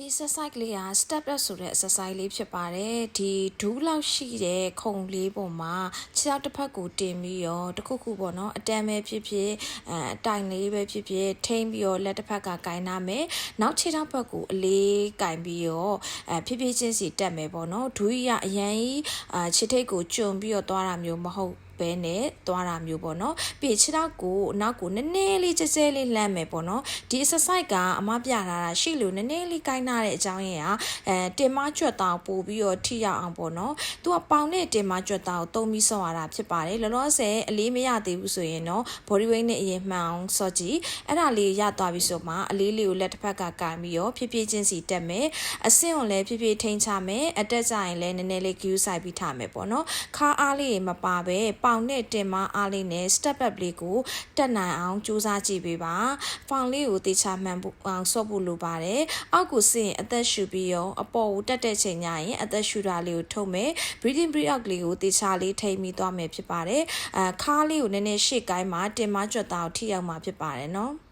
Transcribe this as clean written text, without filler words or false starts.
ဒီ exercise လေးက step up ဆိုတဲ့ exercise လေးဖြစ်ပါတယ်ဒီဒူးလောက်ရှိတဲ့ခုံလေးပေါ်မှာခြေထောက်တစ်ဖက်ကိုတင်ပြီးတော့တစ်ခုခုပေါ့နော်အတန်းပဲဖြစ်ဖြစ်တိုင်လေးပဲဖြစ်ဖြစ်ထိမ့်ပြီးတော့လက်တစ်ဖက်ကကင်နာမယ်နောက်ခြေထောက်ဘက်ကိုအလေးကင်ပြီးတော့ဖြည်းဖြည်းချင်းစီတက်မယ်ပေါ့နော်ဒူးရအရန်ကြီးခြေထိပ်ကိုကျွံပြီးတော့သွားတာမျိုးမဟုတ်ပဲနဲ့သွားတာမျိုးပေါ့နော်ပြီးခြေထောက်ကိုနောက်ကိုနည်းနည်းလေးကျဲကျဲလေးလှမ်းမယ်ပေါ့နော်ဒီ exercise ကအမပြထားတာရှိလို့နည်းနည်းလေးကိုင်းနာတဲ့အကြောင်းရင်းကတင်မကျွတ်တောင်ပို့ပြီးတော့ထိရအောင်ပေါ့နော်သူကပေါင်နဲ့တင်မကျွတ်တောင်သုံးပြီးဆော့ရတာဖြစ်ပါတယ်လောလောဆယ်အလေးမရသေးဘူးဆိုရင်တော့ body weight နဲ့အရင်မှန်အောင်ဆော့ကြည့်အဲ့ဒါလေးရသွားပြီဆိုမှအလေးလေးကိုလက်တစ်ဖက်ကကင်ပြီးတော့ဖြည်းဖြည်းချင်းစီတက်မယ်အဆင့်ကိုလည်းဖြည်းဖြည်းထိန်းချမယ်အတက်ကြရင်လည်းနည်းနည်းလေး cue ဆိုင်ပြီးထားမယ်ပေါ့နော်ခါအားလေးမပါပဲပေါင်နဲ့တင်မအားလေးနဲ့ step up လေးကိုတက်နိုင်အောင်ကြိုးစားကြည့်ပေးပါဖောင်လေးကိုတေချာမှန်အောင်ဆော့ဖို့လိုပါတယ်အောက်ကိုဆင်းအသက်ရှူပြီးရောအပေါ်ကိုတက်တဲ့ချိန်ညရင်အသက်ရှူတာလေးကိုထုတ်မယ် breathing breathe out လေးကိုတေချာလေးထိန်းပြီးသွားမယ်ဖြစ်ပါတယ်ခါလေးကိုနည်းနည်းရှေ့ကိုင်းမှာတင်မကြွက်တာကိုထိရောက်မှာဖြစ်ပါတယ်နော်